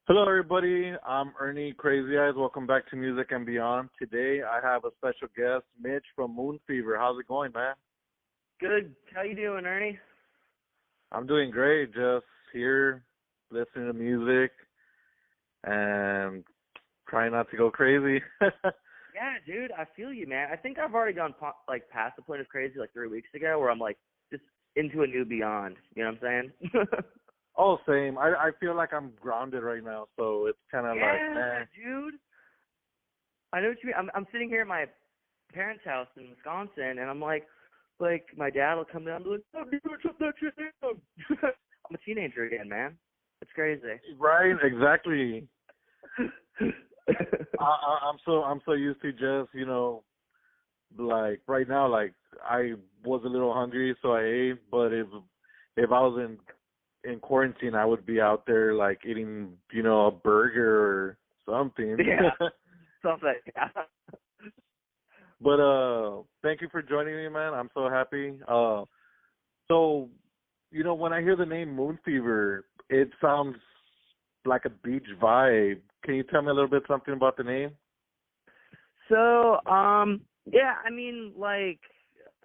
Hello, everybody. I'm Ernie Crazy Eyes. Welcome back to Music and Beyond. Today, I have a special guest, Mitch from Moon Fever. How's it going, man? Good. How you doing, Ernie? I'm doing great. Just here, listening to music and trying not to go crazy. Yeah, dude, I feel you, man. I think I've already gone past the point of crazy 3 weeks ago, where I'm just into a new beyond. You know what I'm saying? Oh, same. I feel like I'm grounded right now, so it's kind of like, Yeah, man. dude. I know what you mean. I'm sitting here at my parents' house in Wisconsin, and I'm like my dad will come down and be like, "Oh, dude, shut that shit down." I'm a teenager again, man. It's crazy. Right, exactly. I'm so used to just, like right now, like I was a little hungry, so I ate. But if I was in quarantine, I would be out there like eating, a burger or something. Yeah, something. Yeah. But thank you for joining me, man. I'm so happy. So when I hear the name Moon Fever, it sounds like a beach vibe. Can you tell me a little bit something about the name? So, yeah, I mean,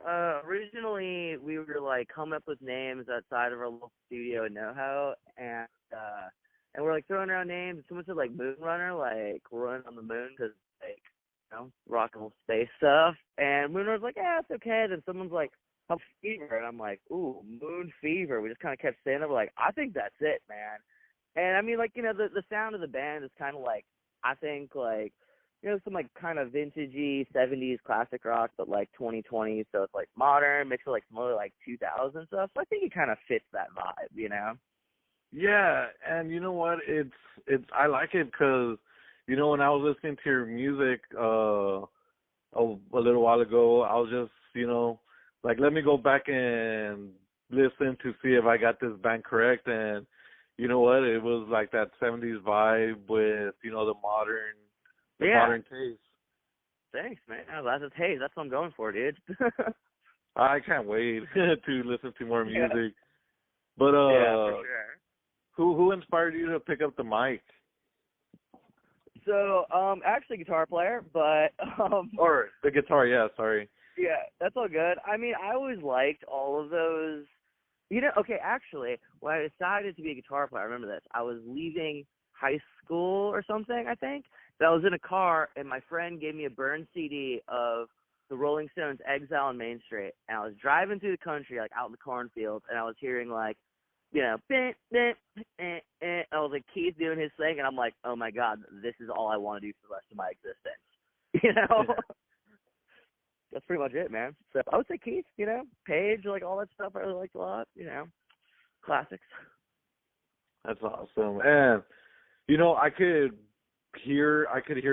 originally we were coming up with names outside of our little studio in NoHo, and we're throwing around names. And someone said Moon Runner, we're running on the moon because rocking space stuff. And Moon Runner's like, yeah, it's okay. Then someone's like, Hub Fever, and I'm like, ooh, Moon Fever. We just kind of kept saying it. We're like, I think that's it, man. And I mean, the sound of the band is kind of I think some kind of vintagey 70s classic rock, but 2020, so it's modern, mixed with some other 2000 stuff. So I think it kind of fits that vibe, Yeah, and you know what? It's I like it because when I was listening to your music a little while ago, I was just let me go back and listen to see if I got this band correct. And you know what? It was like that 70s vibe with the modern taste. Thanks, man. That's what I'm going for, dude. I can't wait to listen to more music. Yeah. But yeah, for sure. Who inspired you to pick up the mic? So, actually guitar player, but or the guitar, yeah, sorry. Yeah, that's all good. I mean, I always liked all of those. Okay, actually, when I decided to be a guitar player, I remember this. I was leaving high school or something, I think. But I was in a car, and my friend gave me a burned CD of the Rolling Stones' Exile on Main Street. And I was driving through the country, out in the cornfields, and I was hearing, I was Keith doing his thing, and I'm like, oh, my God, this is all I want to do for the rest of my existence. Yeah. That's pretty much it, man. So I would say Keith, Page, all that stuff I really liked a lot, classics. That's awesome. And, I could hear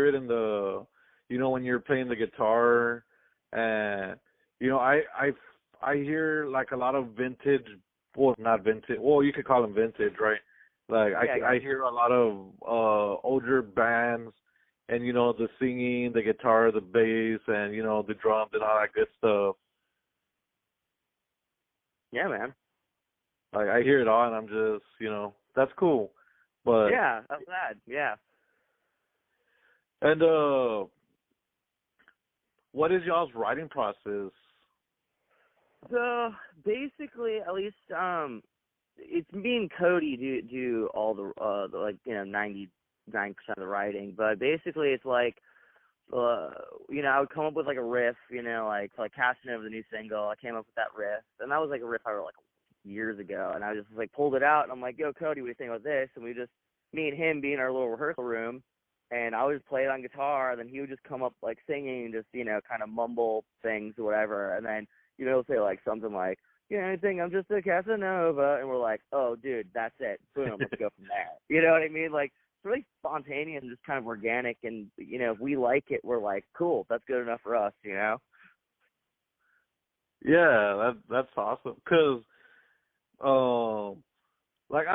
it in the, when you're playing the guitar, and, I hear a lot of vintage, well, not vintage, well, you could call them vintage, right? I hear a lot of older bands, and the singing, the guitar, the bass, and the drums and all that good stuff. Yeah, man. I hear it all, and I'm just that's cool. But yeah, I'm glad. Yeah. And what is y'all's writing process? So basically, at least it's me and Cody do all the 99% of the writing, but basically it's I would come up with a riff, casting over the new single. I came up with that riff, and that was a riff I wrote years ago, and I just pulled it out, and I'm like, yo, Cody, what do you think about this? And me and him be in our little rehearsal room, and I would just play it on guitar, and then he would just come up singing and just kind of mumble things or whatever, and then he'll say something I think I'm just a Casanova, and we're like, oh, dude, that's it. Boom, let's go from there. You know what I mean? It's really spontaneous and just kind of organic, and, if we like it, we're like, cool, that's good enough for us, Yeah, that's awesome. Because, I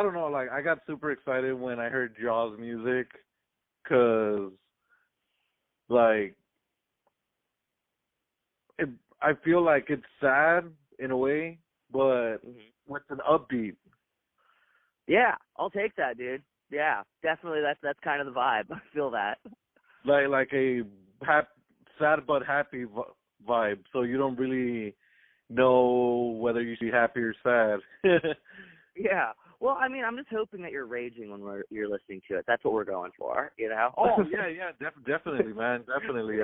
don't know, I got super excited when I heard y'all's music, because, I feel like it's sad in a way, but with an upbeat. Yeah, I'll take that, dude. Yeah, definitely. That's kind of the vibe. I feel that. Like a sad but happy vibe. So you don't really know whether you should be happy or sad. Yeah. Well, I mean, I'm just hoping that you're raging when you're listening to it. That's what we're going for, you know. Oh yeah, definitely, man, definitely.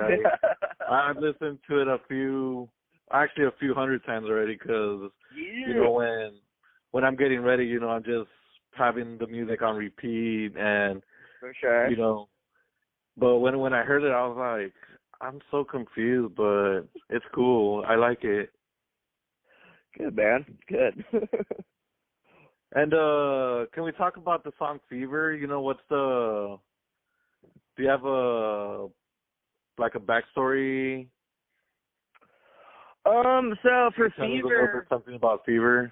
I've listened to it a few hundred times already, because you know, when I'm getting ready, you know, I'm just having the music on repeat, and For sure. you know, but when I heard it, I was like, I'm so confused, but it's cool. I like it. Good, man. Good. And can we talk about the song Fever? You know, do you have a backstory? So for Tell me a little bit Fever, something about Fever.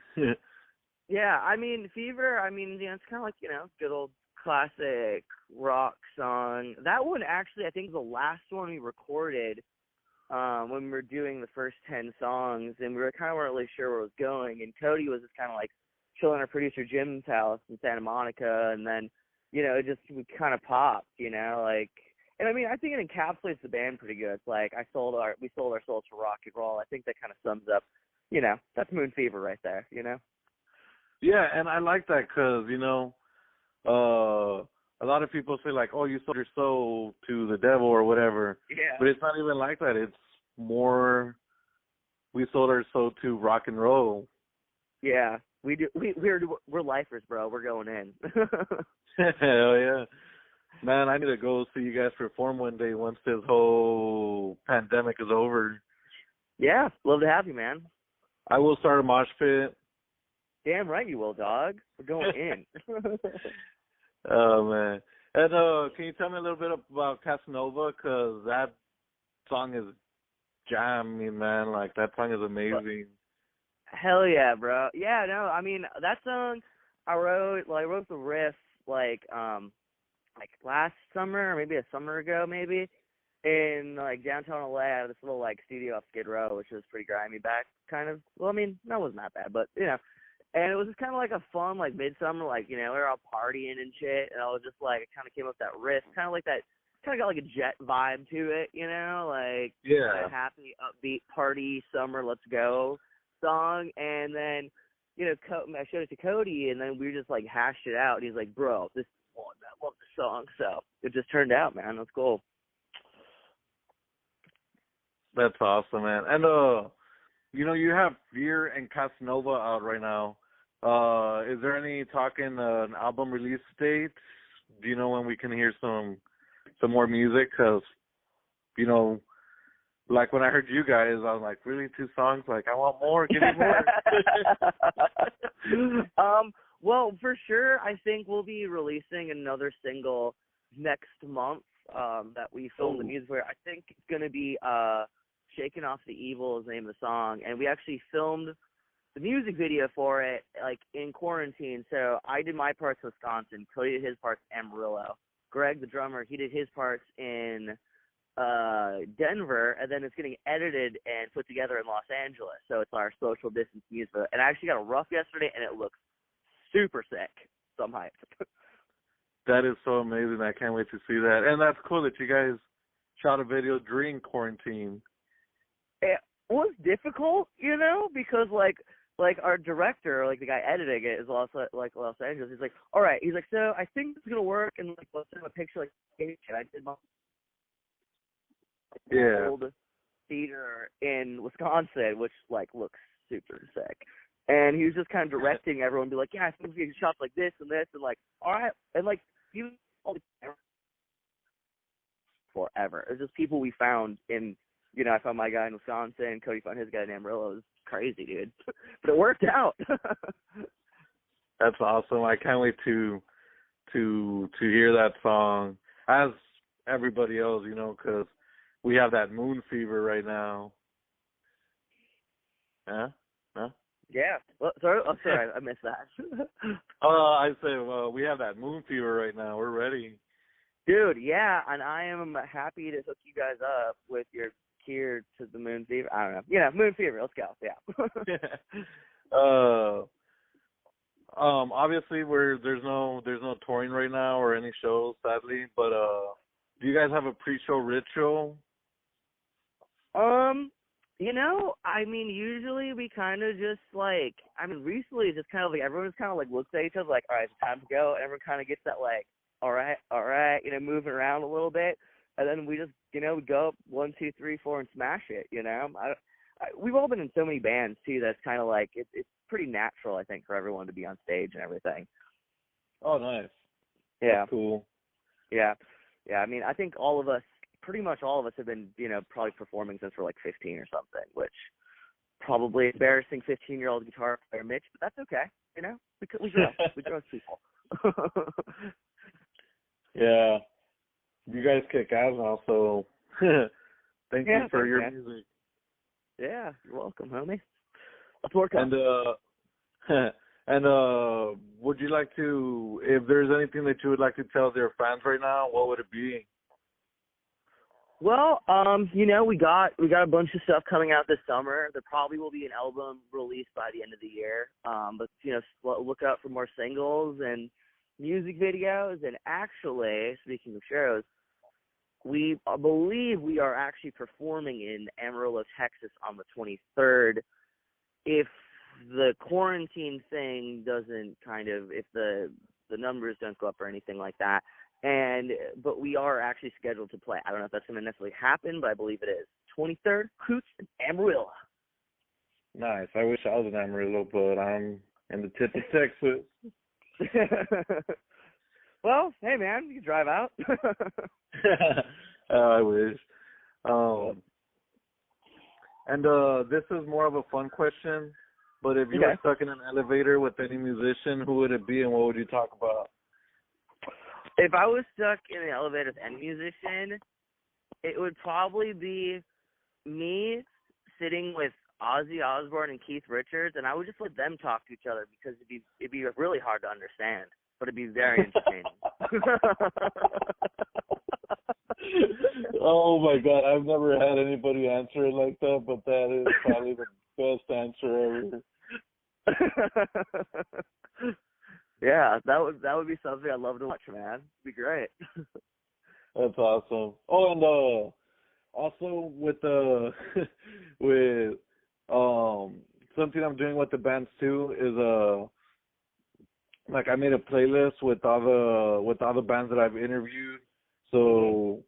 yeah, I mean, Fever, I mean, you know, it's kind of like, you know, good old classic rock song. That one actually, I think, is the last one we recorded when we were doing the first 10 songs, and we were kind of weren't really sure where it was going, and Cody was just kind of like chilling at our producer Jim's house in Santa Monica, and then, you know, it just kind of popped, you know, like, and I mean, I think it encapsulates the band pretty good. It's like, we sold our souls for rock and roll. I think that kind of sums up, you know, that's Moon Fever right there, you know? Yeah, and I like that because, you know, a lot of people say like, oh, you sold your soul to the devil or whatever. Yeah. But it's not even like that. It's more, we sold our soul to rock and roll. Yeah. We do. We're lifers, bro. We're going in. Hell yeah. Man, I need to go see you guys perform one day once this whole pandemic is over. Yeah. Love to have you, man. I will start a mosh pit. Damn right you will, dog. We're going in. Oh, man. And can you tell me a little bit about Casanova? Because that song is jamming, man. Like, that song is amazing. Hell yeah, bro. Yeah, no, I mean, that song I wrote the riff like last summer, or maybe a summer ago, maybe, in like downtown LA. I had this little like studio off Skid Row, which was pretty grimy back, kind of. Well, I mean, that wasn't that bad, but you know. And it was just kind of like a fun, like midsummer, like, you know, we were all partying and shit. And I was just like, it kind of came up with that riff, kind of like that, kind of got like a Jet vibe to it, you know, like Yeah. a happy, upbeat party summer, let's go song. And then, you know, I showed it to Cody, and then we just like hashed it out. And he's like, bro, this is one, I love the song. So it just turned out, man. That's cool. That's awesome, man. And, you know, you have Fear and Casanova out right now. Is there any talking an album release date? Do you know when we can hear some more music? Because, you know, like when I heard you guys, I was like, really, 2 songs? Like, I want more. Give me more. Well, for sure, I think we'll be releasing another single next month that we filmed the music for. I think it's going to be Shaking Off the Evil is the name of the song, and we actually filmed the music video for it like in quarantine. So I did my parts in Wisconsin, Cody did his parts in Amarillo. Greg, the drummer, he did his parts in Denver, and then it's getting edited and put together in Los Angeles. So it's our social distance music. And I actually got a rough yesterday, and it looks super sick. So I'm hyped. That is so amazing. I can't wait to see that. And that's cool that you guys shot a video during quarantine. It was difficult, you know, because like our director, like the guy editing it is also like Los Angeles. He's like, all right. He's like, so I think it's gonna work, and like let's send him a picture like, and I did my old theater in Wisconsin, which like looks super sick. And he was just kind of directing everyone, be like, yeah, I think we can shot like this and this, and like, all right, and like you forever. It's just people we found in. You know, I found my guy in Wisconsin. Cody found his guy in Amarillo. It was crazy, dude. But it worked out. That's awesome. I can't wait to hear that song, as everybody else, you know, because we have that moon fever right now. Huh? Yeah. Well, sorry, I missed that. I say, well, we have that moon fever right now. We're ready. Dude, yeah, and I am happy to hook you guys up with your Cure to the Moon Fever. I don't know. Yeah, Moon Fever. Let's go. Yeah. Obviously there's no touring right now or any shows, sadly. But do you guys have a pre-show ritual? You know, I mean, usually we kind of just like, I mean, recently it's just kind of like everyone's kind of like looks at each other like, all right, it's time to go. And everyone kind of gets that like, all right, you know, moving around a little bit, and then we just, you know, we go up 1, 2, 3, 4 and smash it. You know, we've all been in so many bands too. That's kind of like it's pretty natural, I think, for everyone to be on stage and everything. Oh, nice. Yeah. That's cool. Yeah. Yeah. I mean, I think all of us, pretty much all of us, have been, you know, probably performing since we're like 15 or something, which probably embarrassing 15-year-old guitar player Mitch, but that's okay. You know, we grow. We grow as people. Yeah. You guys kick ass now, so thank you for your music. Yeah, you're welcome, homie. Let's work on it. And would you like to, if there's anything that you would like to tell their fans right now, what would it be? Well, you know, we got a bunch of stuff coming out this summer. There probably will be an album released by the end of the year. But you know, look out for more singles and music videos. And actually, speaking of shows, we believe we are actually performing in Amarillo, Texas on the 23rd. If the quarantine thing doesn't if the numbers don't go up or anything like that. But we are actually scheduled to play. I don't know if that's going to necessarily happen, but I believe it is. 23rd, Hoots in Amarillo. Nice. I wish I was in Amarillo, but I'm in the tip of Texas. Well, hey, man, you can drive out. I wish. And this is more of a fun question, but if you were stuck in an elevator with any musician, who would it be and what would you talk about? If I was stuck in an elevator with any musician, it would probably be me sitting with Ozzy Osbourne and Keith Richards, and I would just let them talk to each other because it'd be really hard to understand, but it'd be very entertaining. Oh my God, I've never had anybody answer it like that, but that is probably the best answer ever. Yeah, that would be something I'd love to watch, man. It'd be great. That's awesome. Oh, and also with with something I'm doing with the bands too is like I made a playlist with all the bands that I've interviewed. So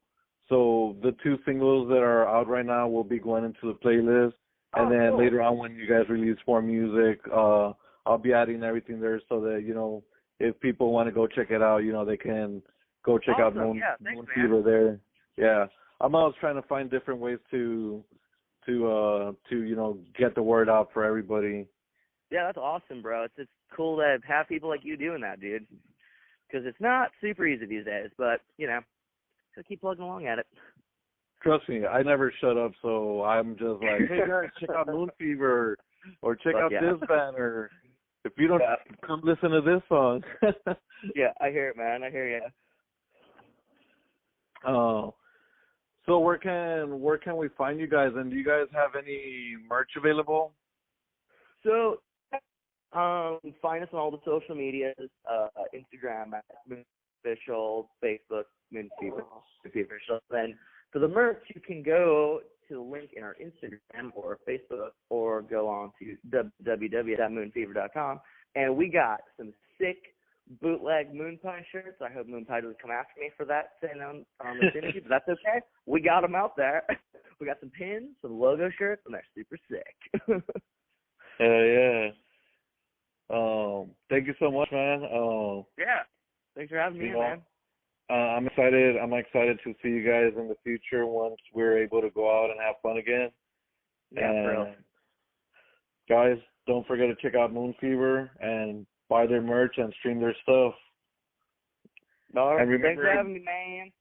the 2 singles that are out right now will be going into the playlist, and then cool. Later on when you guys release more music, I'll be adding everything there so that, you know, if people want to go check it out, you know, they can go check out Moon Fever there. Yeah. I'm always trying to find different ways to you know, get the word out for everybody. Yeah, that's awesome, bro. It's cool to have people like you doing that, dude. Because it's not super easy these days, but, you know, so keep plugging along at it. Trust me, I never shut up, so I'm just like, hey guys, check out Moon Fever, or check out this band, or if you don't, come listen to this song. Yeah, I hear it, man. I hear you. So where can we find you guys, and do you guys have any merch available? So, find us on all the social medias, Instagram, Moon Official, Facebook, Moon Fever Official. And for the merch, you can go to the link in our Instagram or Facebook, or go on to www.moonfever.com. And we got some sick bootleg Moon Pie shirts. I hope Moon Pie doesn't come after me for that saying on this interview, but that's okay. We got them out there. We got some pins, some logo shirts, and they're super sick. Yeah. Thank you so much, man. Yeah. Thanks for having me, man. I'm excited. I'm excited to see you guys in the future once we're able to go out and have fun again. Yeah, for real. Guys, don't forget to check out Moon Fever and buy their merch and stream their stuff. All right. Thanks for having me, man.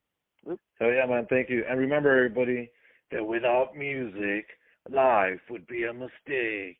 Hell yeah, man. Thank you. And remember, everybody, that without music, life would be a mistake.